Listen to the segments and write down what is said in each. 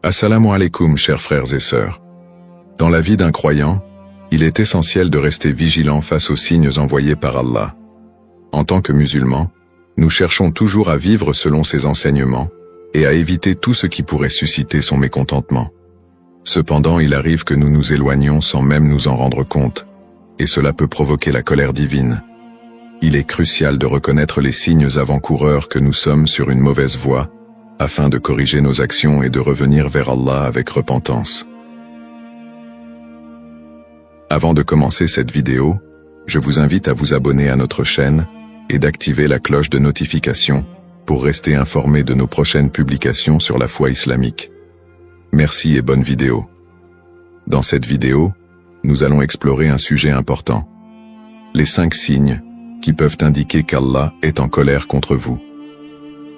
Assalamu alaikum, chers frères et sœurs. Dans la vie d'un croyant, il est essentiel de rester vigilant face aux signes envoyés par Allah. En tant que musulmans, nous cherchons toujours à vivre selon ses enseignements et à éviter tout ce qui pourrait susciter son mécontentement. Cependant, il arrive que nous nous éloignions sans même nous en rendre compte, et cela peut provoquer la colère divine. Il est crucial de reconnaître les signes avant-coureurs que nous sommes sur une mauvaise voie, afin de corriger nos actions et de revenir vers Allah avec repentance. Avant de commencer cette vidéo, je vous invite à vous abonner à notre chaîne et d'activer la cloche de notification pour rester informé de nos prochaines publications sur la foi islamique. Merci et bonne vidéo. Dans cette vidéo, nous allons explorer un sujet important. Les 5 signes qui peuvent indiquer qu'Allah est en colère contre vous.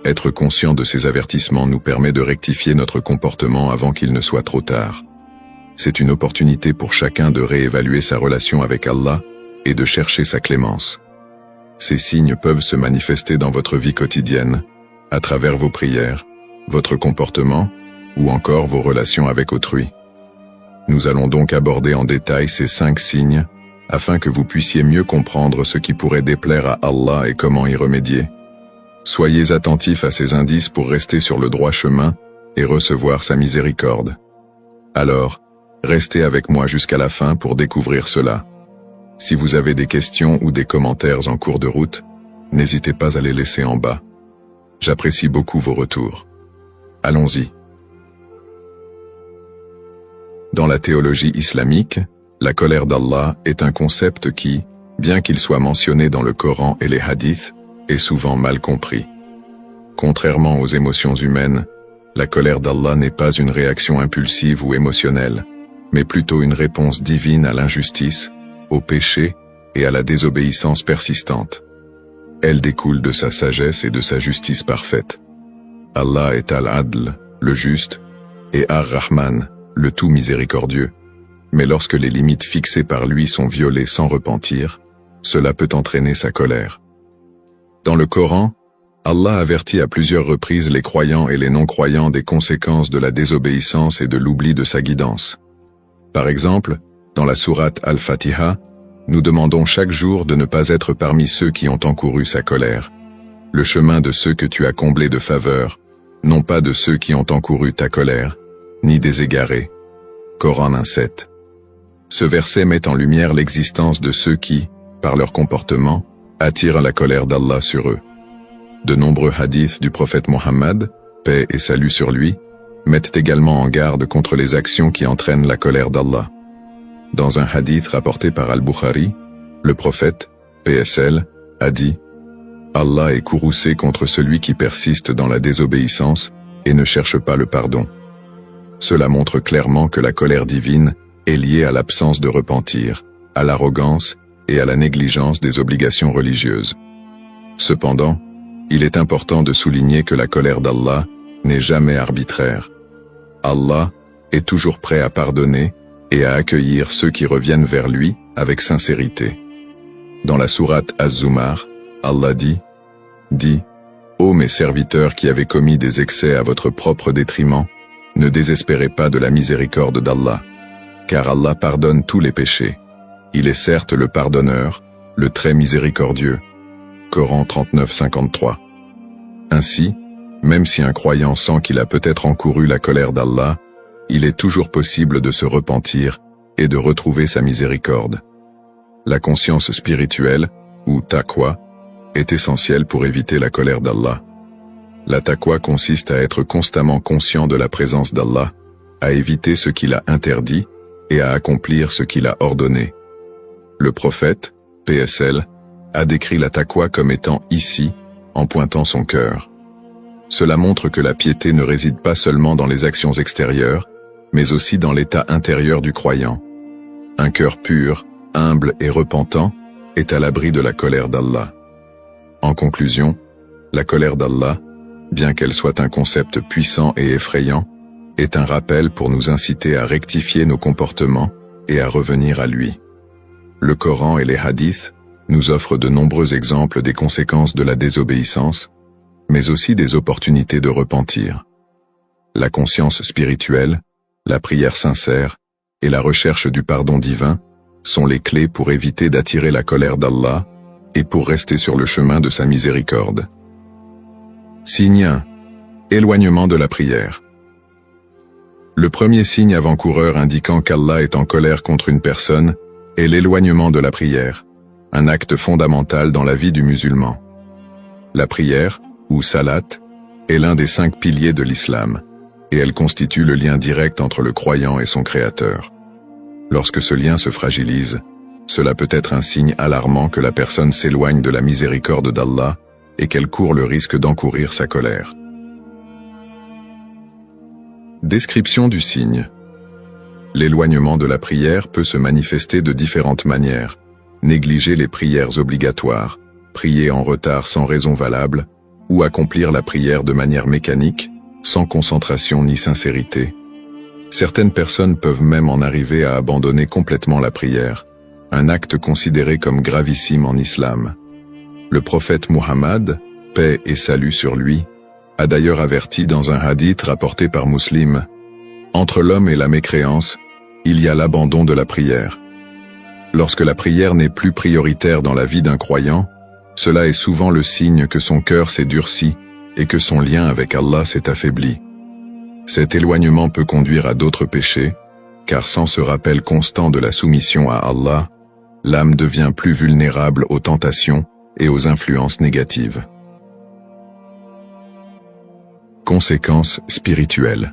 Être conscient de ces avertissements nous permet de rectifier notre comportement avant qu'il ne soit trop tard. C'est une opportunité pour chacun de réévaluer sa relation avec Allah et de chercher sa clémence. Ces signes peuvent se manifester dans votre vie quotidienne, à travers vos prières, votre comportement ou encore vos relations avec autrui. Nous allons donc aborder en détail ces 5 signes afin que vous puissiez mieux comprendre ce qui pourrait déplaire à Allah et comment y remédier. Soyez attentifs à ces indices pour rester sur le droit chemin et recevoir sa miséricorde. Alors, restez avec moi jusqu'à la fin pour découvrir cela. Si vous avez des questions ou des commentaires en cours de route, n'hésitez pas à les laisser en bas. J'apprécie beaucoup vos retours. Allons-y. Dans la théologie islamique, la colère d'Allah est un concept qui, bien qu'il soit mentionné dans le Coran et les hadiths, est souvent mal compris. Contrairement aux émotions humaines, la colère d'Allah n'est pas une réaction impulsive ou émotionnelle, mais plutôt une réponse divine à l'injustice, au péché et à la désobéissance persistante. Elle découle de sa sagesse et de sa justice parfaite. Allah est Al-Adl, le juste, et Ar-Rahman, le tout miséricordieux. Mais lorsque les limites fixées par lui sont violées sans repentir, cela peut entraîner sa colère. Dans le Coran, Allah avertit à plusieurs reprises les croyants et les non-croyants des conséquences de la désobéissance et de l'oubli de sa guidance. Par exemple, dans la sourate Al-Fatiha, nous demandons chaque jour de ne pas être parmi ceux qui ont encouru sa colère. Le chemin de ceux que tu as comblés de faveur, non pas de ceux qui ont encouru ta colère, ni des égarés. Coran 1:7. Ce verset met en lumière l'existence de ceux qui, par leur comportement, attirent la colère d'Allah sur eux. De nombreux hadiths du prophète Mohammed, paix et salut sur lui, mettent également en garde contre les actions qui entraînent la colère d'Allah. Dans un hadith rapporté par Al-Bukhari, le prophète, PSL, a dit « Allah est courroucé contre celui qui persiste dans la désobéissance et ne cherche pas le pardon. » Cela montre clairement que la colère divine est liée à l'absence de repentir, à l'arrogance et à la négligence des obligations religieuses. Cependant, il est important de souligner que la colère d'Allah n'est jamais arbitraire. Allah est toujours prêt à pardonner et à accueillir ceux qui reviennent vers lui avec sincérité. Dans la sourate Az-Zumar, Allah dit « Ô mes serviteurs qui avez commis des excès à votre propre détriment, ne désespérez pas de la miséricorde d'Allah, car Allah pardonne tous les péchés. Il est certes le pardonneur, le très miséricordieux. » Coran 39:53. Ainsi, même si un croyant sent qu'il a peut-être encouru la colère d'Allah, il est toujours possible de se repentir et de retrouver sa miséricorde. La conscience spirituelle, ou taqwa, est essentielle pour éviter la colère d'Allah. La taqwa consiste à être constamment conscient de la présence d'Allah, à éviter ce qu'il a interdit et à accomplir ce qu'il a ordonné. Le prophète, PSL, a décrit la taqwa comme étant ici, en pointant son cœur. Cela montre que la piété ne réside pas seulement dans les actions extérieures, mais aussi dans l'état intérieur du croyant. Un cœur pur, humble et repentant est à l'abri de la colère d'Allah. En conclusion, la colère d'Allah, bien qu'elle soit un concept puissant et effrayant, est un rappel pour nous inciter à rectifier nos comportements et à revenir à lui. Le Coran et les hadiths nous offrent de nombreux exemples des conséquences de la désobéissance, mais aussi des opportunités de repentir. la conscience spirituelle, la prière sincère et la recherche du pardon divin sont les clés pour éviter d'attirer la colère d'Allah et pour rester sur le chemin de sa miséricorde. Signe 1. Éloignement de la prière. Le premier signe avant-coureur indiquant qu'Allah est en colère contre une personne est l'éloignement de la prière, un acte fondamental dans la vie du musulman. La prière, ou salat, est l'un des 5 piliers de l'islam, et elle constitue le lien direct entre le croyant et son créateur. Lorsque ce lien se fragilise, cela peut être un signe alarmant que la personne s'éloigne de la miséricorde d'Allah et qu'elle court le risque d'encourir sa colère. Description du signe. L'éloignement de la prière peut se manifester de différentes manières. Négliger les prières obligatoires, prier en retard sans raison valable, ou accomplir la prière de manière mécanique, sans concentration ni sincérité. Certaines personnes peuvent même en arriver à abandonner complètement la prière, un acte considéré comme gravissime en islam. Le prophète Muhammad, paix et salut sur lui, a d'ailleurs averti dans un hadith rapporté par Muslim: entre l'homme et la mécréance, il y a l'abandon de la prière. Lorsque la prière n'est plus prioritaire dans la vie d'un croyant, cela est souvent le signe que son cœur s'est durci et que son lien avec Allah s'est affaibli. Cet éloignement peut conduire à d'autres péchés, car sans ce rappel constant de la soumission à Allah, l'âme devient plus vulnérable aux tentations et aux influences négatives. Conséquences spirituelles.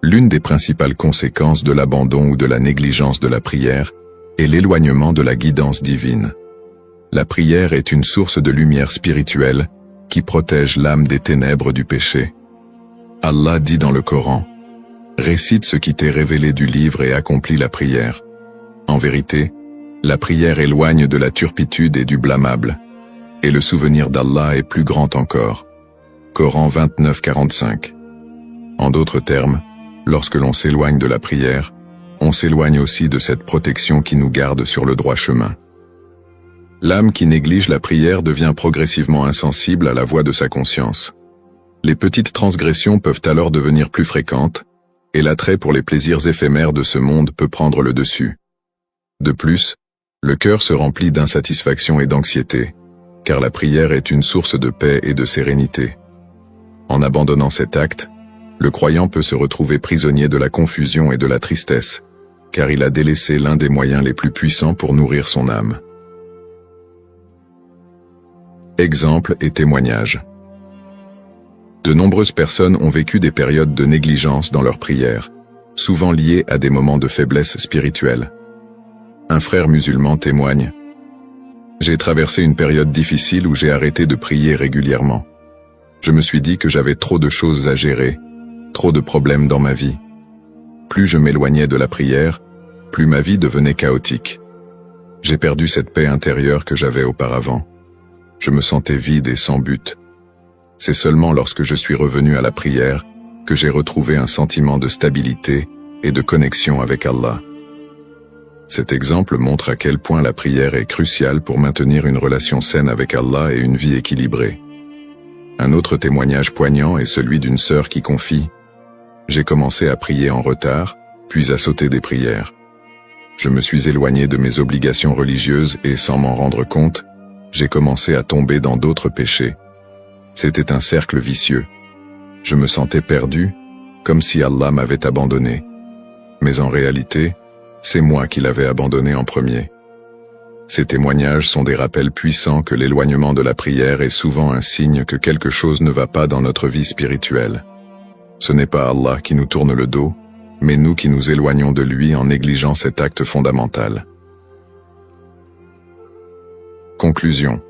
L'une des principales conséquences de l'abandon ou de la négligence de la prière est l'éloignement de la guidance divine. La prière est une source de lumière spirituelle qui protège l'âme des ténèbres du péché. Allah dit dans le Coran: « Récite ce qui t'est révélé du livre et accomplis la prière. » En vérité, la prière éloigne de la turpitude et du blâmable, et le souvenir d'Allah est plus grand encore. Coran 29-45. En d'autres termes, lorsque l'on s'éloigne de la prière, on s'éloigne aussi de cette protection qui nous garde sur le droit chemin. L'âme qui néglige la prière devient progressivement insensible à la voix de sa conscience. Les petites transgressions peuvent alors devenir plus fréquentes, et l'attrait pour les plaisirs éphémères de ce monde peut prendre le dessus. De plus, le cœur se remplit d'insatisfaction et d'anxiété, car la prière est une source de paix et de sérénité. En abandonnant cet acte, le croyant peut se retrouver prisonnier de la confusion et de la tristesse, car il a délaissé l'un des moyens les plus puissants pour nourrir son âme. Exemples et témoignages. De nombreuses personnes ont vécu des périodes de négligence dans leur prière, souvent liées à des moments de faiblesse spirituelle. Un frère musulman témoigne: « J'ai traversé une période difficile où j'ai arrêté de prier régulièrement. Je me suis dit que j'avais trop de choses à gérer, trop de problèmes dans ma vie. Plus je m'éloignais de la prière, plus ma vie devenait chaotique. J'ai perdu cette paix intérieure que j'avais auparavant. Je me sentais vide et sans but. C'est seulement lorsque je suis revenu à la prière que j'ai retrouvé un sentiment de stabilité et de connexion avec Allah. » Cet exemple montre à quel point la prière est cruciale pour maintenir une relation saine avec Allah et une vie équilibrée. Un autre témoignage poignant est celui d'une sœur qui confie: « J'ai commencé à prier en retard, puis à sauter des prières. Je me suis éloigné de mes obligations religieuses et, sans m'en rendre compte, j'ai commencé à tomber dans d'autres péchés. C'était un cercle vicieux. Je me sentais perdu, comme si Allah m'avait abandonné. Mais en réalité, c'est moi qui l'avais abandonné en premier. » Ces témoignages sont des rappels puissants que l'éloignement de la prière est souvent un signe que quelque chose ne va pas dans notre vie spirituelle. Ce n'est pas Allah qui nous tourne le dos, mais nous qui nous éloignons de lui en négligeant cet acte fondamental. Conclusion.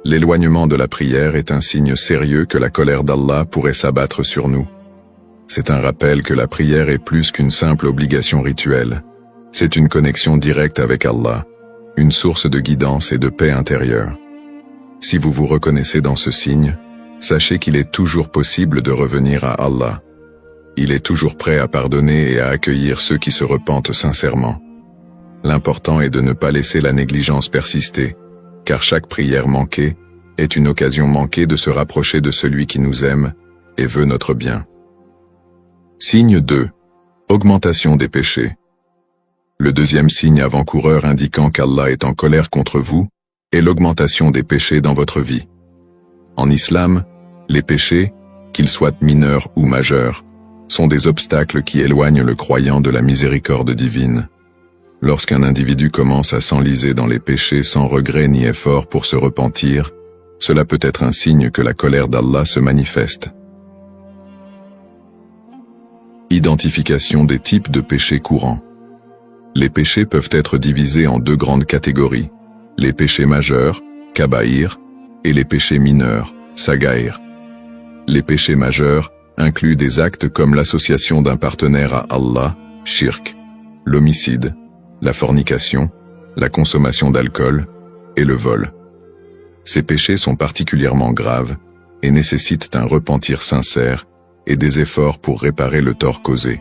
L'éloignement de la prière est un signe sérieux que la colère d'Allah pourrait s'abattre sur nous. C'est un rappel que la prière est plus qu'une simple obligation rituelle. C'est une connexion directe avec Allah, une source de guidance et de paix intérieure. Si vous vous reconnaissez dans ce signe, sachez qu'il est toujours possible de revenir à Allah. Il est toujours prêt à pardonner et à accueillir ceux qui se repentent sincèrement. L'important est de ne pas laisser la négligence persister, car chaque prière manquée est une occasion manquée de se rapprocher de celui qui nous aime et veut notre bien. Signe 2. Augmentation des péchés. Le deuxième signe avant-coureur indiquant qu'Allah est en colère contre vous est l'augmentation des péchés dans votre vie. En islam, les péchés, qu'ils soient mineurs ou majeurs, sont des obstacles qui éloignent le croyant de la miséricorde divine. Lorsqu'un individu commence à s'enliser dans les péchés sans regret ni effort pour se repentir, cela peut être un signe que la colère d'Allah se manifeste. Identification des types de péchés courants. Les péchés peuvent être divisés en deux grandes catégories, les péchés majeurs, kabaïr, et les péchés mineurs, sagaïr. Les péchés majeurs incluent des actes comme l'association d'un partenaire à Allah, shirk, l'homicide, la fornication, la consommation d'alcool et le vol. Ces péchés sont particulièrement graves et nécessitent un repentir sincère et des efforts pour réparer le tort causé.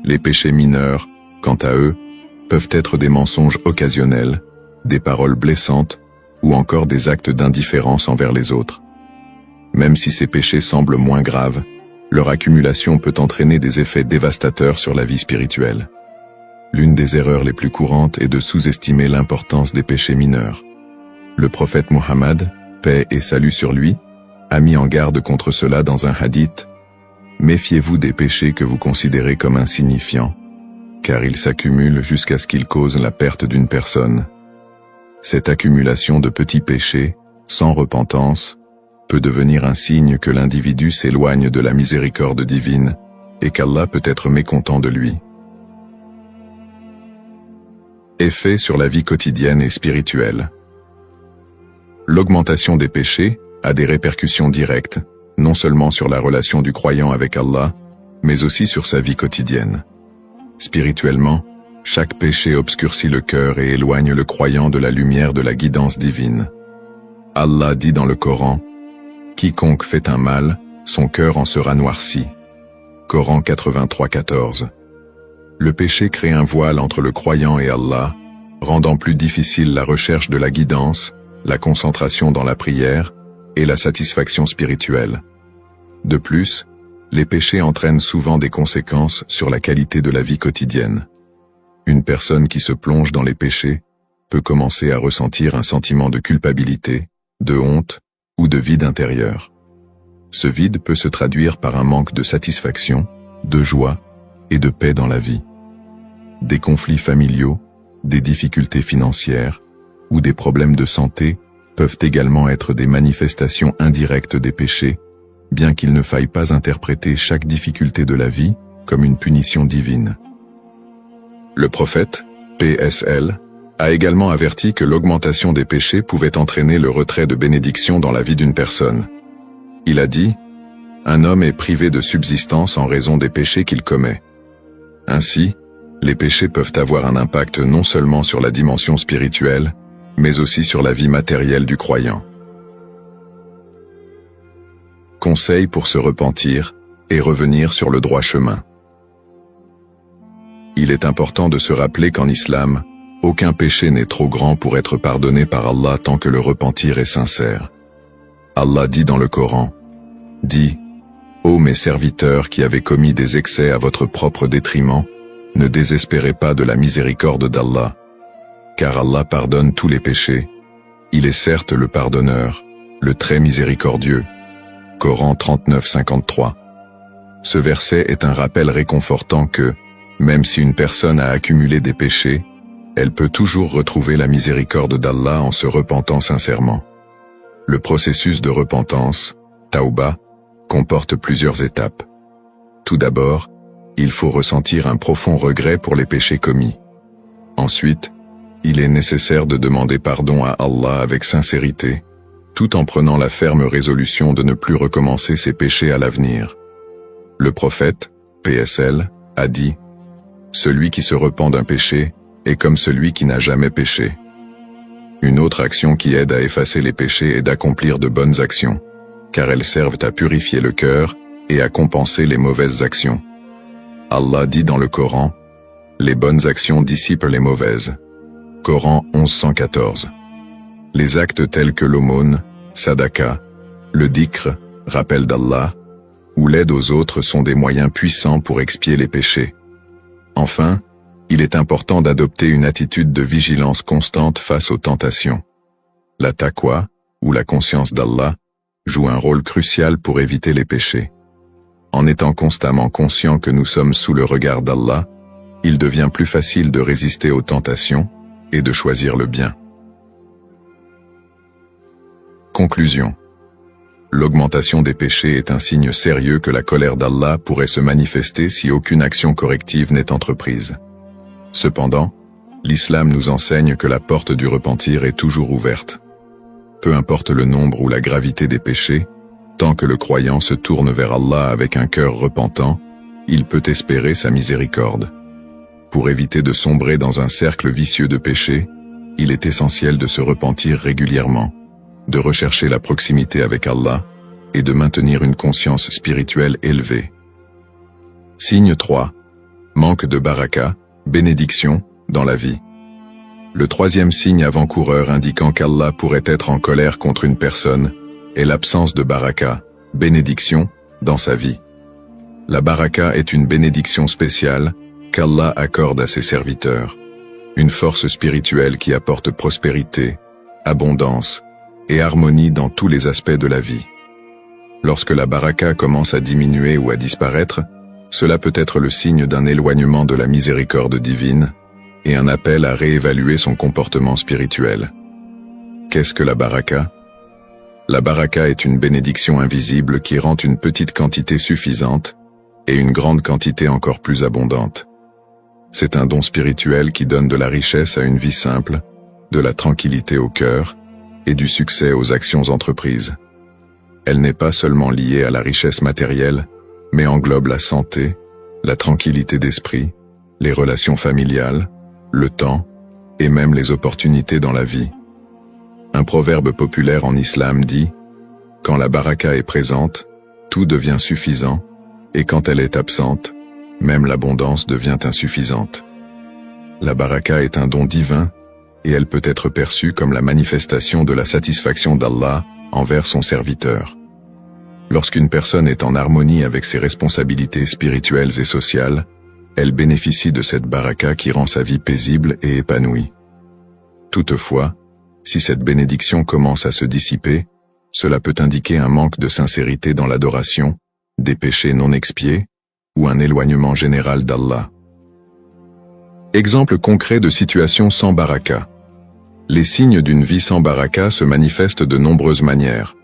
Les péchés mineurs, quant à eux, peuvent être des mensonges occasionnels, des paroles blessantes ou encore des actes d'indifférence envers les autres. Même si ces péchés semblent moins graves, leur accumulation peut entraîner des effets dévastateurs sur la vie spirituelle. L'une des erreurs les plus courantes est de sous-estimer l'importance des péchés mineurs. Le prophète Mohammed, paix et salut sur lui, a mis en garde contre cela dans un hadith. Méfiez-vous des péchés que vous considérez comme insignifiants, car ils s'accumulent jusqu'à ce qu'ils causent la perte d'une personne. Cette accumulation de petits péchés, sans repentance, peut devenir un signe que l'individu s'éloigne de la miséricorde divine et qu'Allah peut être mécontent de lui. Effet sur la vie quotidienne et spirituelle. L'augmentation des péchés a des répercussions directes, non seulement sur la relation du croyant avec Allah, mais aussi sur sa vie quotidienne. Spirituellement, chaque péché obscurcit le cœur et éloigne le croyant de la lumière de la guidance divine. Allah dit dans le Coran, « Quiconque fait un mal, son cœur en sera noirci. » Coran 83-14. Le péché crée un voile entre le croyant et Allah, rendant plus difficile la recherche de la guidance, la concentration dans la prière et la satisfaction spirituelle. De plus, les péchés entraînent souvent des conséquences sur la qualité de la vie quotidienne. Une personne qui se plonge dans les péchés peut commencer à ressentir un sentiment de culpabilité, de honte ou de vide intérieur. Ce vide peut se traduire par un manque de satisfaction, de joie et de paix dans la vie. Des conflits familiaux, des difficultés financières ou des problèmes de santé peuvent également être des manifestations indirectes des péchés, bien qu'il ne faille pas interpréter chaque difficulté de la vie comme une punition divine. Le prophète, PSL, a également averti que l'augmentation des péchés pouvait entraîner le retrait de bénédiction dans la vie d'une personne. Il a dit, « Un homme est privé de subsistance en raison des péchés qu'il commet. » Ainsi, les péchés peuvent avoir un impact non seulement sur la dimension spirituelle, mais aussi sur la vie matérielle du croyant. Conseils pour se repentir et revenir sur le droit chemin. Il est important de se rappeler qu'en islam, aucun péché n'est trop grand pour être pardonné par Allah tant que le repentir est sincère. Allah dit dans le Coran, « Dis, ô mes serviteurs qui avez commis des excès à votre propre détriment, ne désespérez pas de la miséricorde d'Allah, car Allah pardonne tous les péchés. Il est certes le pardonneur, le très miséricordieux. » Coran 39-53. Ce verset est un rappel réconfortant que, même si une personne a accumulé des péchés, elle peut toujours retrouver la miséricorde d'Allah en se repentant sincèrement. Le processus de repentance, Tawbah, comporte plusieurs étapes. Tout d'abord, il faut ressentir un profond regret pour les péchés commis. Ensuite, il est nécessaire de demander pardon à Allah avec sincérité, tout en prenant la ferme résolution de ne plus recommencer ses péchés à l'avenir. Le prophète, PSL, a dit, « Celui qui se repent d'un péché est comme celui qui n'a jamais péché. » Une autre action qui aide à effacer les péchés est d'accomplir de bonnes actions, car elles servent à purifier le cœur et à compenser les mauvaises actions. Allah dit dans le Coran, « Les bonnes actions dissipent les mauvaises. » Coran 11-114. Les actes tels que l'aumône, sadaqa, le dhikr, rappel d'Allah, où l'aide aux autres sont des moyens puissants pour expier les péchés. Enfin, il est important d'adopter une attitude de vigilance constante face aux tentations. La taqwa, ou la conscience d'Allah, joue un rôle crucial pour éviter les péchés. En étant constamment conscient que nous sommes sous le regard d'Allah, il devient plus facile de résister aux tentations et de choisir le bien. Conclusion. L'augmentation des péchés est un signe sérieux que la colère d'Allah pourrait se manifester si aucune action corrective n'est entreprise. Cependant, l'islam nous enseigne que la porte du repentir est toujours ouverte. Peu importe le nombre ou la gravité des péchés, tant que le croyant se tourne vers Allah avec un cœur repentant, il peut espérer sa miséricorde. Pour éviter de sombrer dans un cercle vicieux de péchés, il est essentiel de se repentir régulièrement, de rechercher la proximité avec Allah et de maintenir une conscience spirituelle élevée. Signe 3. Manque de baraka, bénédiction, dans la vie. Le troisième signe avant-coureur indiquant qu'Allah pourrait être en colère contre une personne est l'absence de baraka, bénédiction, dans sa vie. La baraka est une bénédiction spéciale qu'Allah accorde à ses serviteurs, une force spirituelle qui apporte prospérité, abondance et harmonie dans tous les aspects de la vie. Lorsque la baraka commence à diminuer ou à disparaître, cela peut être le signe d'un éloignement de la miséricorde divine et un appel à réévaluer son comportement spirituel. Qu'est-ce que la baraka? La baraka est une bénédiction invisible qui rend une petite quantité suffisante et une grande quantité encore plus abondante. C'est un don spirituel qui donne de la richesse à une vie simple, de la tranquillité au cœur et du succès aux actions entreprises. Elle n'est pas seulement liée à la richesse matérielle, mais englobe la santé, la tranquillité d'esprit, les relations familiales, le temps et même les opportunités dans la vie. Un proverbe populaire en islam dit « Quand la baraka est présente, tout devient suffisant, et quand elle est absente, même l'abondance devient insuffisante. » La baraka est un don divin, et elle peut être perçue comme la manifestation de la satisfaction d'Allah envers son serviteur. Lorsqu'une personne est en harmonie avec ses responsabilités spirituelles et sociales, elle bénéficie de cette baraka qui rend sa vie paisible et épanouie. Toutefois, si cette bénédiction commence à se dissiper, cela peut indiquer un manque de sincérité dans l'adoration, des péchés non expiés, ou un éloignement général d'Allah. Exemple concret de situation sans baraka. Les signes d'une vie sans baraka se manifestent de nombreuses manières.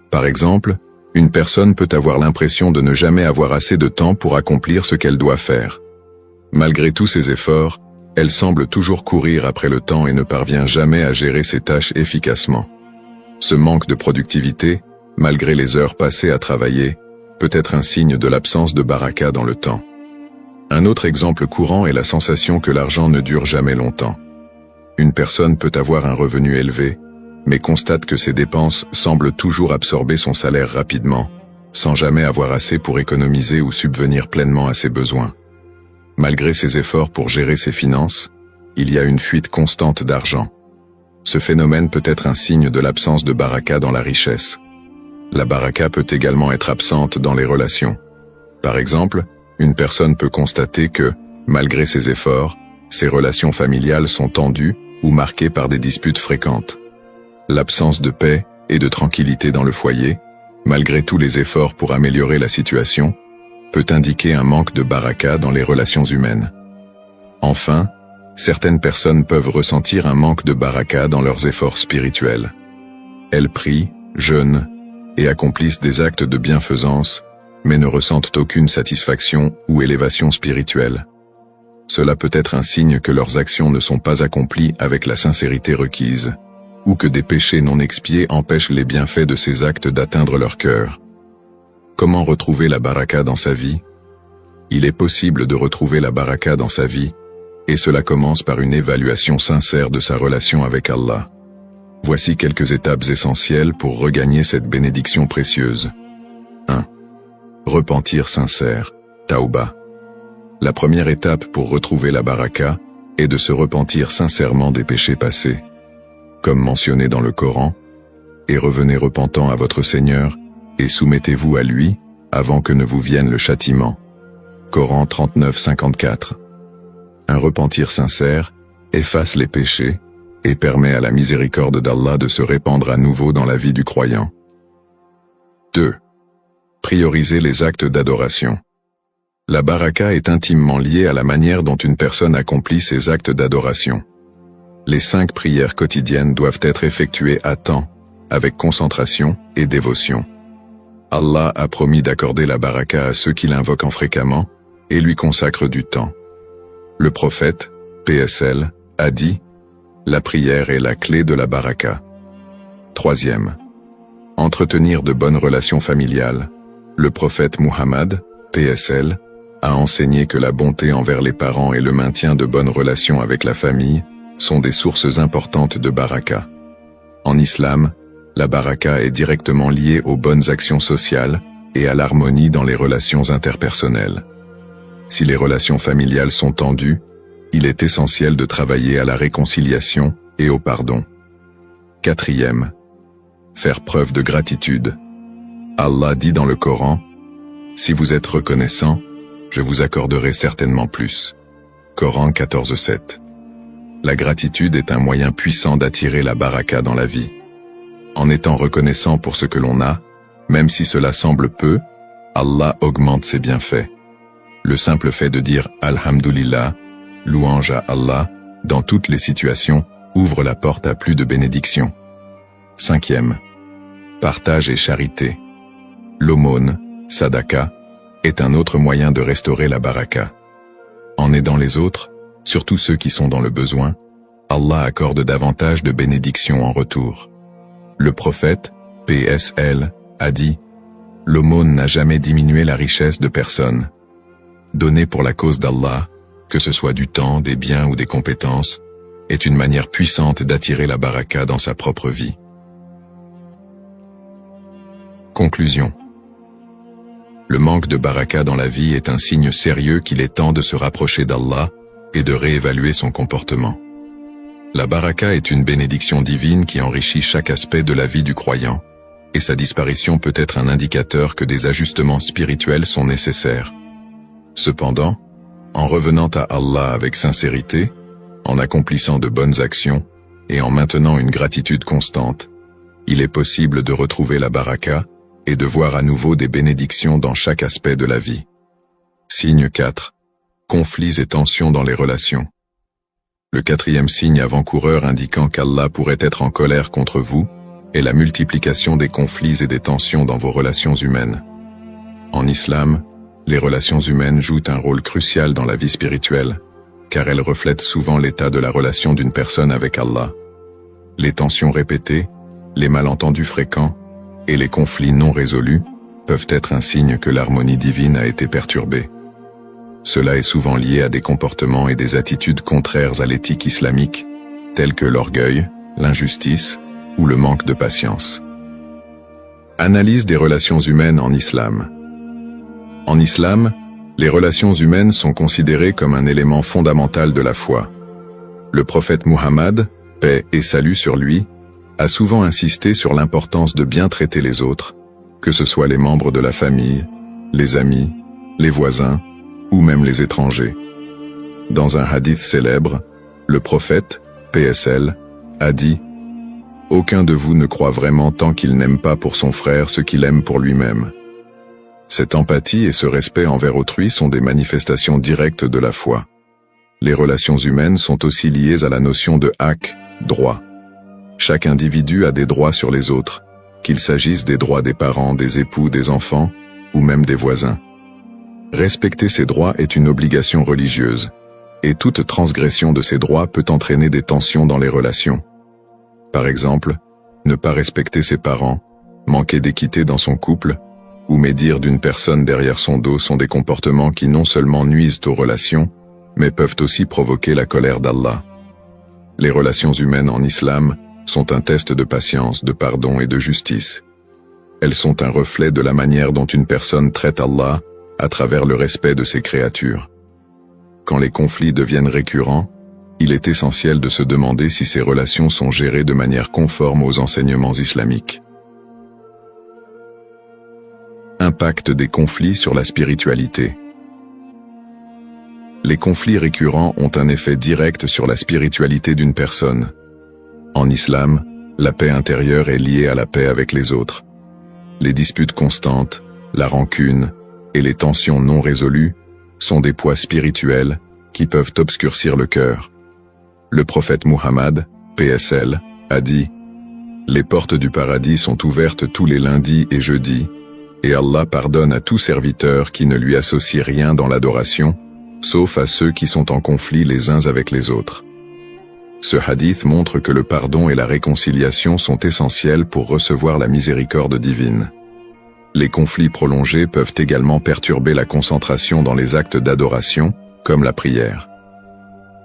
Par exemple, une personne peut avoir l'impression de ne jamais avoir assez de temps pour accomplir ce qu'elle doit faire. Malgré tous ses efforts, elle semble toujours courir après le temps et ne parvient jamais à gérer ses tâches efficacement. Ce manque de productivité, malgré les heures passées à travailler, peut être un signe de l'absence de baraka dans le temps. Un autre exemple courant est la sensation que l'argent ne dure jamais longtemps. Une personne peut avoir un revenu élevé, mais constate que ses dépenses semblent toujours absorber son salaire rapidement, sans jamais avoir assez pour économiser ou subvenir pleinement à ses besoins. Malgré ses efforts pour gérer ses finances, il y a une fuite constante d'argent. Ce phénomène peut être un signe de l'absence de baraka dans la richesse. La baraka peut également être absente dans les relations. Par exemple, une personne peut constater que, malgré ses efforts, ses relations familiales sont tendues ou marquées par des disputes fréquentes. L'absence de paix et de tranquillité dans le foyer, malgré tous les efforts pour améliorer la situation, peut indiquer un manque de baraka dans les relations humaines. Enfin, certaines personnes peuvent ressentir un manque de baraka dans leurs efforts spirituels. Elles prient, jeûnent et accomplissent des actes de bienfaisance, mais ne ressentent aucune satisfaction ou élévation spirituelle. Cela peut être un signe que leurs actions ne sont pas accomplies avec la sincérité requise, ou que des péchés non expiés empêchent les bienfaits de ces actes d'atteindre leur cœur. Comment retrouver la baraka dans sa vie? Il est possible de retrouver la baraka dans sa vie, et cela commence par une évaluation sincère de sa relation avec Allah. Voici quelques étapes essentielles pour regagner cette bénédiction précieuse. 1. Repentir sincère, Tauba. La première étape pour retrouver la baraka est de se repentir sincèrement des péchés passés. Comme mentionné dans le Coran, « Et revenez repentant à votre Seigneur, et soumettez-vous à lui, avant que ne vous vienne le châtiment. Coran 39-54. Un repentir sincère efface les péchés et permet à la miséricorde d'Allah de se répandre à nouveau dans la vie du croyant. 2. Prioriser les actes d'adoration. La baraka est intimement liée à la manière dont une personne accomplit ses actes d'adoration. Les 5 prières quotidiennes doivent être effectuées à temps, avec concentration et dévotion. Allah a promis d'accorder la baraka à ceux qui l'invoquent fréquemment et lui consacrent du temps. Le prophète, PSL, a dit « La prière est la clé de la baraka ». 3. Entretenir de bonnes relations familiales. Le prophète Muhammad, PSL, a enseigné que la bonté envers les parents et le maintien de bonnes relations avec la famille sont des sources importantes de baraka. En islam, la baraka est directement liée aux bonnes actions sociales et à l'harmonie dans les relations interpersonnelles. Si les relations familiales sont tendues, il est essentiel de travailler à la réconciliation et au pardon. 4. Faire preuve de gratitude. Allah dit dans le Coran « Si vous êtes reconnaissant, je vous accorderai certainement plus ». Coran 14-7. La gratitude est un moyen puissant d'attirer la baraka dans la vie. En étant reconnaissant pour ce que l'on a, même si cela semble peu, Allah augmente ses bienfaits. Le simple fait de dire « Alhamdulillah », louange à Allah, dans toutes les situations, ouvre la porte à plus de bénédictions. 5. Partage et charité. L'aumône, sadaka, est un autre moyen de restaurer la baraka. En aidant les autres, surtout ceux qui sont dans le besoin, Allah accorde davantage de bénédictions en retour. Le prophète, PSL, a dit « L'aumône n'a jamais diminué la richesse de personne. Donner pour la cause d'Allah, que ce soit du temps, des biens ou des compétences, est une manière puissante d'attirer la baraka dans sa propre vie. » Conclusion. Le manque de baraka dans la vie est un signe sérieux qu'il est temps de se rapprocher d'Allah et de réévaluer son comportement. La baraka est une bénédiction divine qui enrichit chaque aspect de la vie du croyant, et sa disparition peut être un indicateur que des ajustements spirituels sont nécessaires. Cependant, en revenant à Allah avec sincérité, en accomplissant de bonnes actions et en maintenant une gratitude constante, il est possible de retrouver la baraka et de voir à nouveau des bénédictions dans chaque aspect de la vie. Signe 4. Conflits et tensions dans les relations. Le 4e signe avant-coureur indiquant qu'Allah pourrait être en colère contre vous est la multiplication des conflits et des tensions dans vos relations humaines. En islam, les relations humaines jouent un rôle crucial dans la vie spirituelle, car elles reflètent souvent l'état de la relation d'une personne avec Allah. Les tensions répétées, les malentendus fréquents et les conflits non résolus peuvent être un signe que l'harmonie divine a été perturbée. Cela est souvent lié à des comportements et des attitudes contraires à l'éthique islamique, tels que l'orgueil, l'injustice ou le manque de patience. Analyse des relations humaines en islam. En islam, les relations humaines sont considérées comme un élément fondamental de la foi. Le prophète Muhammad, paix et salut sur lui, a souvent insisté sur l'importance de bien traiter les autres, que ce soit les membres de la famille, les amis, les voisins, ou même les étrangers. Dans un hadith célèbre, le prophète, PSL, a dit « Aucun de vous ne croit vraiment tant qu'il n'aime pas pour son frère ce qu'il aime pour lui-même. » Cette empathie et ce respect envers autrui sont des manifestations directes de la foi. Les relations humaines sont aussi liées à la notion de haqq, droit. Chaque individu a des droits sur les autres, qu'il s'agisse des droits des parents, des époux, des enfants, ou même des voisins. Respecter ces droits est une obligation religieuse, et toute transgression de ces droits peut entraîner des tensions dans les relations. Par exemple, ne pas respecter ses parents, manquer d'équité dans son couple, ou médire d'une personne derrière son dos sont des comportements qui non seulement nuisent aux relations, mais peuvent aussi provoquer la colère d'Allah. Les relations humaines en islam sont un test de patience, de pardon et de justice. Elles sont un reflet de la manière dont une personne traite Allah à travers le respect de ses créatures. Quand les conflits deviennent récurrents, il est essentiel de se demander si ces relations sont gérées de manière conforme aux enseignements islamiques. 1. Impact des conflits sur la spiritualité. Les conflits récurrents ont un effet direct sur la spiritualité d'une personne. En islam, la paix intérieure est liée à la paix avec les autres. Les disputes constantes, la rancune et les tensions non résolues sont des poids spirituels qui peuvent obscurcir le cœur. Le prophète Muhammad, PSL, a dit « Les portes du paradis sont ouvertes tous les lundis et jeudis, et Allah pardonne à tout serviteur qui ne lui associe rien dans l'adoration, sauf à ceux qui sont en conflit les uns avec les autres. » Ce hadith montre que le pardon et la réconciliation sont essentiels pour recevoir la miséricorde divine. Les conflits prolongés peuvent également perturber la concentration dans les actes d'adoration, comme la prière.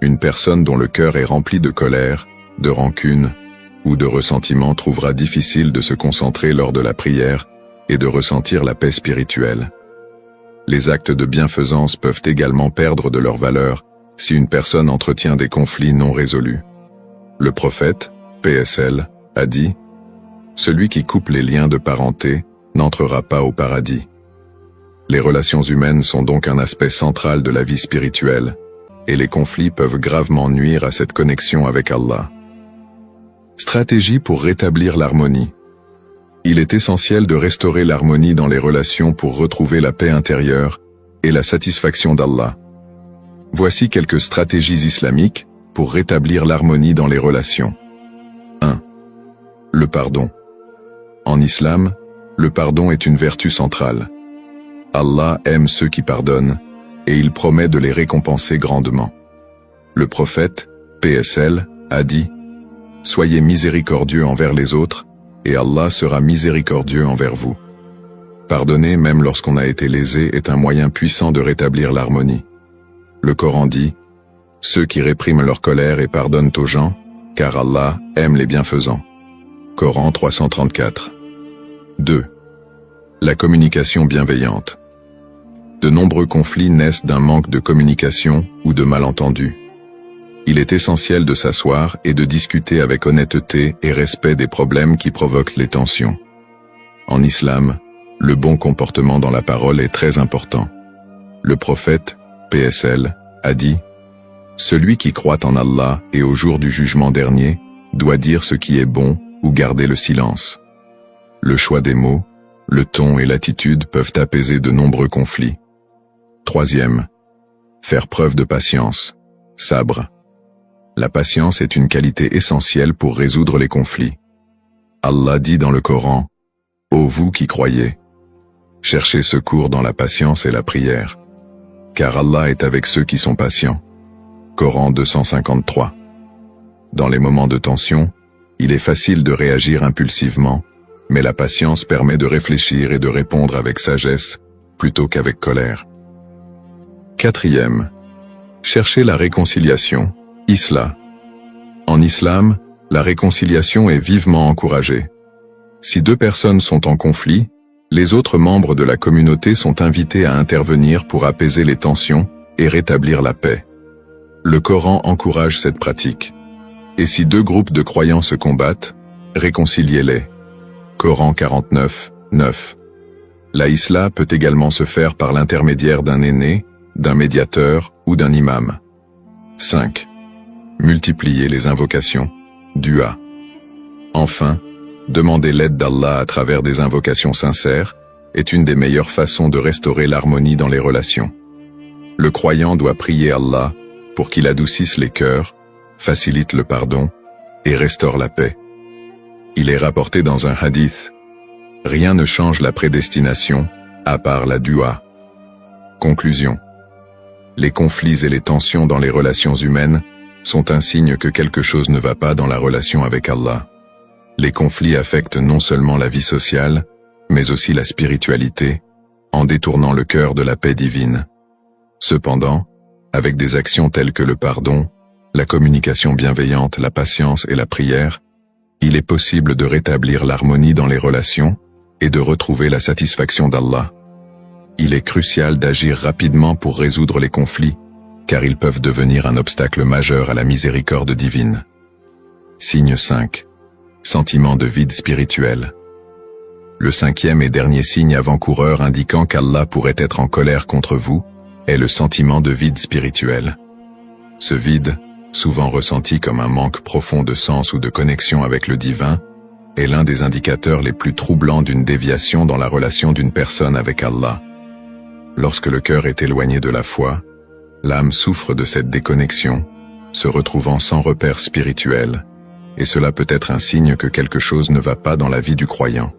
Une personne dont le cœur est rempli de colère, de rancune ou de ressentiment trouvera difficile de se concentrer lors de la prière et de ressentir la paix spirituelle. Les actes de bienfaisance peuvent également perdre de leur valeur si une personne entretient des conflits non résolus. Le prophète, PSL, a dit « Celui qui coupe les liens de parenté n'entrera pas au paradis. » Les relations humaines sont donc un aspect central de la vie spirituelle, et les conflits peuvent gravement nuire à cette connexion avec Allah. Stratégie pour rétablir l'harmonie. Il est essentiel de restaurer l'harmonie dans les relations pour retrouver la paix intérieure et la satisfaction d'Allah. Voici quelques stratégies islamiques pour rétablir l'harmonie dans les relations. 1. Le pardon. En islam, le pardon est une vertu centrale. Allah aime ceux qui pardonnent, et il promet de les récompenser grandement. Le prophète, PSL, a dit « Soyez miséricordieux envers les autres, et Allah sera miséricordieux envers vous. » Pardonner même lorsqu'on a été lésé est un moyen puissant de rétablir l'harmonie. Le Coran dit « Ceux qui répriment leur colère et pardonnent aux gens, car Allah aime les bienfaisants. » Coran 334. 2. La communication bienveillante. De nombreux conflits naissent d'un manque de communication ou de malentendus. Il est essentiel de s'asseoir et de discuter avec honnêteté et respect des problèmes qui provoquent les tensions. En islam, le bon comportement dans la parole est très important. Le prophète, PSL, a dit « Celui qui croit en Allah et au jour du jugement dernier doit dire ce qui est bon ou garder le silence. » Le choix des mots, le ton et l'attitude peuvent apaiser de nombreux conflits. 3. Faire preuve de patience, sabre. La patience est une qualité essentielle pour résoudre les conflits. Allah dit dans le Coran « Ô vous qui croyez, cherchez secours dans la patience et la prière, car Allah est avec ceux qui sont patients. » Coran 253. Dans les moments de tension, il est facile de réagir impulsivement, mais la patience permet de réfléchir et de répondre avec sagesse, plutôt qu'avec colère. 4. Chercher la réconciliation, Islah. En islam, la réconciliation est vivement encouragée. Si deux personnes sont en conflit, les autres membres de la communauté sont invités à intervenir pour apaiser les tensions et rétablir la paix. Le Coran encourage cette pratique. Et si deux groupes de croyants se combattent, réconciliez-les. Coran 49, 9. La Islah peut également se faire par l'intermédiaire d'un aîné, d'un médiateur ou d'un imam. 5. Multiplier les invocations, dua. Enfin, demander l'aide d'Allah à travers des invocations sincères est une des meilleures façons de restaurer l'harmonie dans les relations. Le croyant doit prier Allah pour qu'il adoucisse les cœurs, facilite le pardon et restaure la paix. Il est rapporté dans un hadith « Rien ne change la prédestination, à part la dua. » Conclusion. Les conflits et les tensions dans les relations humaines sont un signe que quelque chose ne va pas dans la relation avec Allah. Les conflits affectent non seulement la vie sociale, mais aussi la spiritualité, en détournant le cœur de la paix divine. Cependant, avec des actions telles que le pardon, la communication bienveillante, la patience et la prière, il est possible de rétablir l'harmonie dans les relations et de retrouver la satisfaction d'Allah. Il est crucial d'agir rapidement pour résoudre les conflits, car ils peuvent devenir un obstacle majeur à la miséricorde divine. Signe 5. Sentiment de vide spirituel. Le cinquième et dernier signe avant-coureur indiquant qu'Allah pourrait être en colère contre vous est le sentiment de vide spirituel. Ce vide, souvent ressenti comme un manque profond de sens ou de connexion avec le divin, est l'un des indicateurs les plus troublants d'une déviation dans la relation d'une personne avec Allah. Lorsque le cœur est éloigné de la foi, l'âme souffre de cette déconnexion, se retrouvant sans repère spirituel, et cela peut être un signe que quelque chose ne va pas dans la vie du croyant.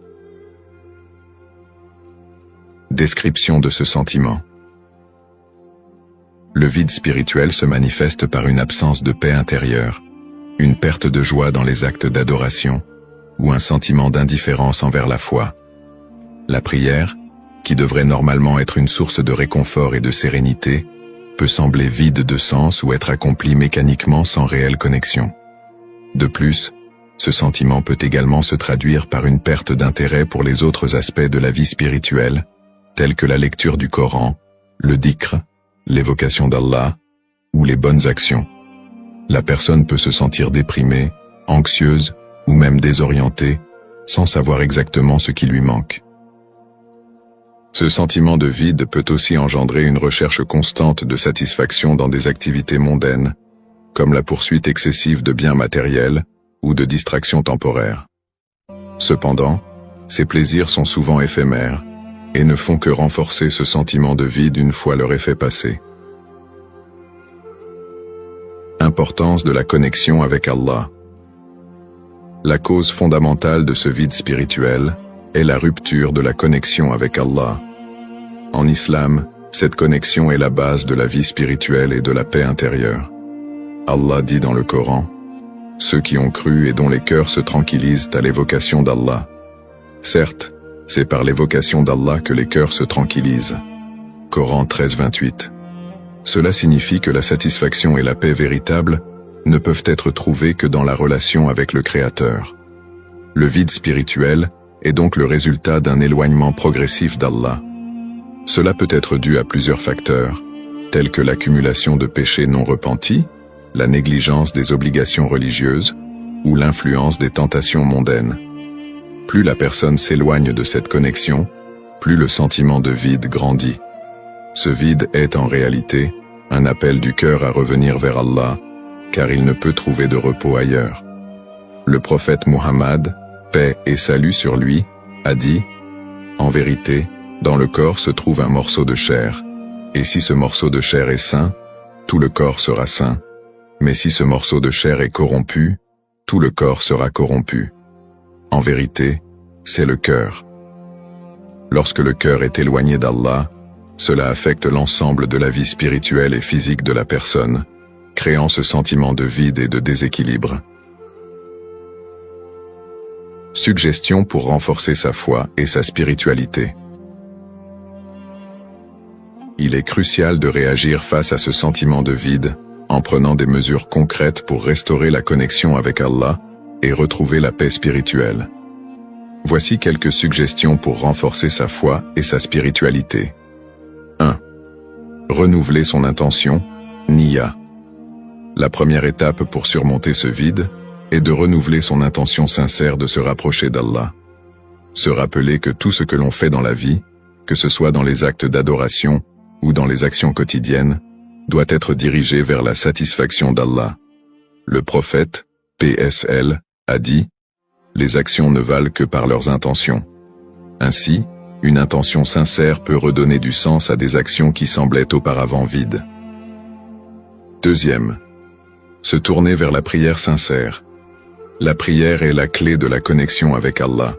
Description de ce sentiment. Le vide spirituel se manifeste par une absence de paix intérieure, une perte de joie dans les actes d'adoration, ou un sentiment d'indifférence envers la foi. La prière, qui devrait normalement être une source de réconfort et de sérénité, peut sembler vide de sens ou être accomplie mécaniquement sans réelle connexion. De plus, ce sentiment peut également se traduire par une perte d'intérêt pour les autres aspects de la vie spirituelle, tels que la lecture du Coran, le dhikr, l'évocation d'Allah, ou les bonnes actions. La personne peut se sentir déprimée, anxieuse, ou même désorientée, sans savoir exactement ce qui lui manque. Ce sentiment de vide peut aussi engendrer une recherche constante de satisfaction dans des activités mondaines, comme la poursuite excessive de biens matériels ou de distractions temporaires. Cependant, ces plaisirs sont souvent éphémères et ne font que renforcer ce sentiment de vide une fois leur effet passé. Importance de la connexion avec Allah. La cause fondamentale de ce vide spirituel est la rupture de la connexion avec Allah. En islam, cette connexion est la base de la vie spirituelle et de la paix intérieure. Allah dit dans le Coran, « Ceux qui ont cru et dont les cœurs se tranquillisent à l'évocation d'Allah. » Certes, c'est par l'évocation d'Allah que les cœurs se tranquillisent. Coran 13:28. Cela signifie que la satisfaction et la paix véritable ne peuvent être trouvées que dans la relation avec le Créateur. Le vide spirituel est donc le résultat d'un éloignement progressif d'Allah. Cela peut être dû à plusieurs facteurs, tels que l'accumulation de péchés non repentis, la négligence des obligations religieuses ou l'influence des tentations mondaines. Plus la personne s'éloigne de cette connexion, plus le sentiment de vide grandit. Ce vide est en réalité un appel du cœur à revenir vers Allah, car il ne peut trouver de repos ailleurs. Le prophète Muhammad, paix et salut sur lui, a dit « En vérité, dans le corps se trouve un morceau de chair, et si ce morceau de chair est sain, tout le corps sera sain, mais si ce morceau de chair est corrompu, tout le corps sera corrompu. En vérité, c'est le cœur. » Lorsque le cœur est éloigné d'Allah, cela affecte l'ensemble de la vie spirituelle et physique de la personne, créant ce sentiment de vide et de déséquilibre. Suggestions pour renforcer sa foi et sa spiritualité. Il est crucial de réagir face à ce sentiment de vide, en prenant des mesures concrètes pour restaurer la connexion avec Allah et retrouver la paix spirituelle. Voici quelques suggestions pour renforcer sa foi et sa spiritualité. 1. Renouveler son intention, Niyya. La première étape pour surmonter ce vide est de renouveler son intention sincère de se rapprocher d'Allah. Se rappeler que tout ce que l'on fait dans la vie, que ce soit dans les actes d'adoration ou dans les actions quotidiennes, doit être dirigé vers la satisfaction d'Allah. Le prophète, PSL, a dit « Les actions ne valent que par leurs intentions ». Ainsi, une intention sincère peut redonner du sens à des actions qui semblaient auparavant vides. Deuxième, se tourner vers la prière sincère. La prière est la clé de la connexion avec Allah.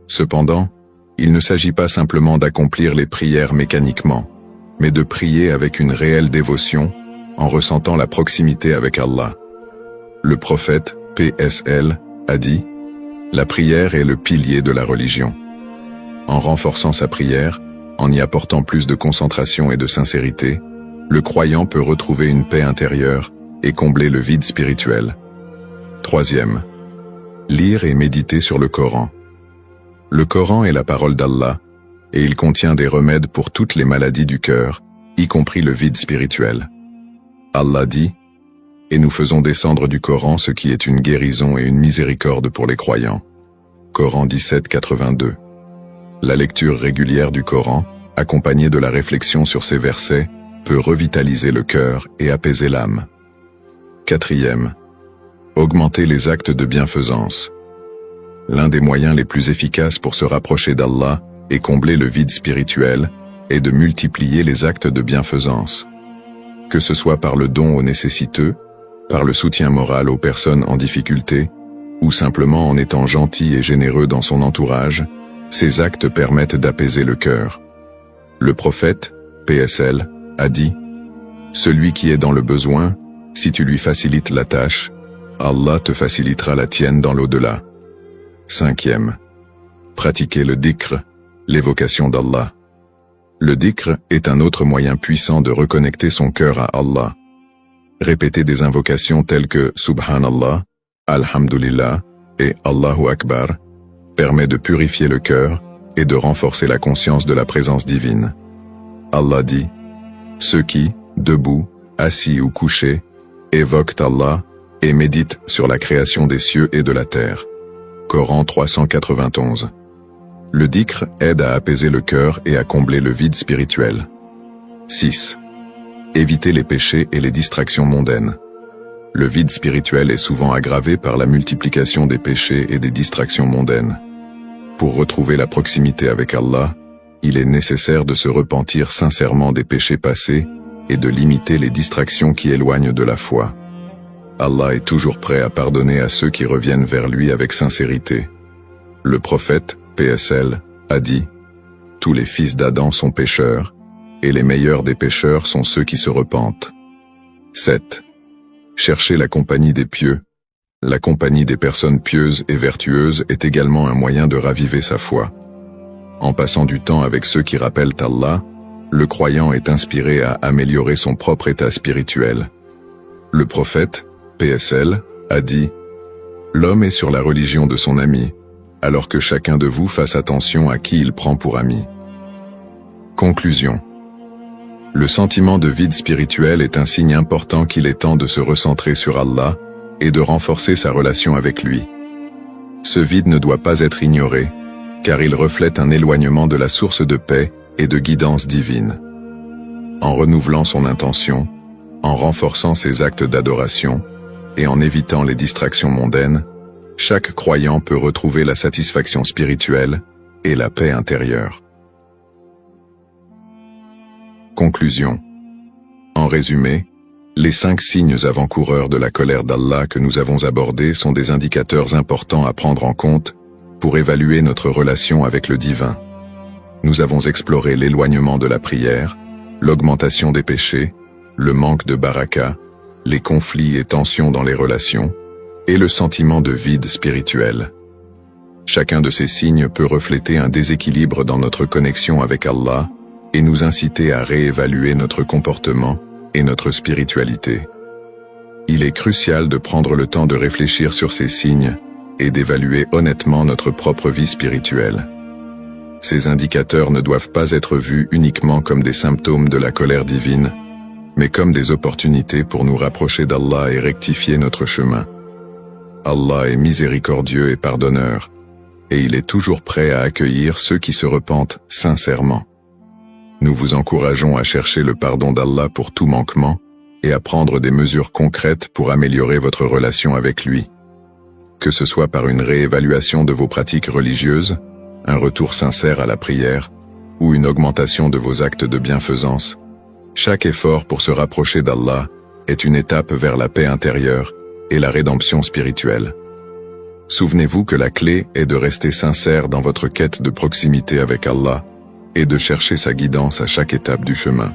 Cependant, il ne s'agit pas simplement d'accomplir les prières mécaniquement, mais de prier avec une réelle dévotion, en ressentant la proximité avec Allah. Le prophète, PSL, a dit « La prière est le pilier de la religion ». En renforçant sa prière, en y apportant plus de concentration et de sincérité, le croyant peut retrouver une paix intérieure et combler le vide spirituel. Troisième, lire et méditer sur le Coran. Le Coran est la parole d'Allah, et il contient des remèdes pour toutes les maladies du cœur, y compris le vide spirituel. Allah dit « Et nous faisons descendre du Coran ce qui est une guérison et une miséricorde pour les croyants. » Coran 17:82. La lecture régulière du Coran, accompagnée de la réflexion sur ces versets, peut revitaliser le cœur et apaiser l'âme. 4. Augmenter les actes de bienfaisance. L'un des moyens les plus efficaces pour se rapprocher d'Allah et combler le vide spirituel est de multiplier les actes de bienfaisance. Que ce soit par le don aux nécessiteux, par le soutien moral aux personnes en difficulté, ou simplement en étant gentil et généreux dans son entourage, ces actes permettent d'apaiser le cœur. Le prophète, PSL, a dit « Celui qui est dans le besoin, si tu lui facilites la tâche, Allah te facilitera la tienne dans l'au-delà. » 5. Pratiquer le dhikr, l'évocation d'Allah. Le dhikr est un autre moyen puissant de reconnecter son cœur à Allah. Répéter des invocations telles que Subhanallah, Alhamdulillah et Allahu Akbar permet de purifier le cœur et de renforcer la conscience de la présence divine. Allah dit « Ceux qui, debout, assis ou couchés, évoquent Allah et méditent sur la création des cieux et de la terre. » Coran 391. Le dhikr aide à apaiser le cœur et à combler le vide spirituel. 6. Éviter les péchés et les distractions mondaines. Le vide spirituel est souvent aggravé par la multiplication des péchés et des distractions mondaines. Pour retrouver la proximité avec Allah, il est nécessaire de se repentir sincèrement des péchés passés et de limiter les distractions qui éloignent de la foi. Allah est toujours prêt à pardonner à ceux qui reviennent vers lui avec sincérité. Le prophète, PSL, a dit « Tous les fils d'Adam sont pécheurs, et les meilleurs des pécheurs sont ceux qui se repentent. » 7. Chercher la compagnie des pieux. La compagnie des personnes pieuses et vertueuses est également un moyen de raviver sa foi. En passant du temps avec ceux qui rappellent Allah, le croyant est inspiré à améliorer son propre état spirituel. Le prophète, PSL, a dit « L'homme est sur la religion de son ami, alors que chacun de vous fasse attention à qui il prend pour ami. » Conclusion. Le sentiment de vide spirituel est un signe important qu'il est temps de se recentrer sur Allah et de renforcer sa relation avec lui. Ce vide ne doit pas être ignoré, car il reflète un éloignement de la source de paix et de guidance divine. En renouvelant son intention, en renforçant ses actes d'adoration, et en évitant les distractions mondaines, chaque croyant peut retrouver la satisfaction spirituelle et la paix intérieure. Conclusion. En résumé, les 5 signes avant-coureurs de la colère d'Allah que nous avons abordés sont des indicateurs importants à prendre en compte pour évaluer notre relation avec le divin. Nous avons exploré l'éloignement de la prière, l'augmentation des péchés, le manque de baraka, les conflits et tensions dans les relations, et le sentiment de vide spirituel. Chacun de ces signes peut refléter un déséquilibre dans notre connexion avec Allah et nous inciter à réévaluer notre comportement et notre spiritualité. Il est crucial de prendre le temps de réfléchir sur ces signes et d'évaluer honnêtement notre propre vie spirituelle. Ces indicateurs ne doivent pas être vus uniquement comme des symptômes de la colère divine, mais comme des opportunités pour nous rapprocher d'Allah et rectifier notre chemin. Allah est miséricordieux et pardonneur, et il est toujours prêt à accueillir ceux qui se repentent sincèrement. Nous vous encourageons à chercher le pardon d'Allah pour tout manquement et à prendre des mesures concrètes pour améliorer votre relation avec lui. Que ce soit par une réévaluation de vos pratiques religieuses, un retour sincère à la prière, ou une augmentation de vos actes de bienfaisance, chaque effort pour se rapprocher d'Allah est une étape vers la paix intérieure et la rédemption spirituelle. Souvenez-vous que la clé est de rester sincère dans votre quête de proximité avec Allah et de chercher sa guidance à chaque étape du chemin.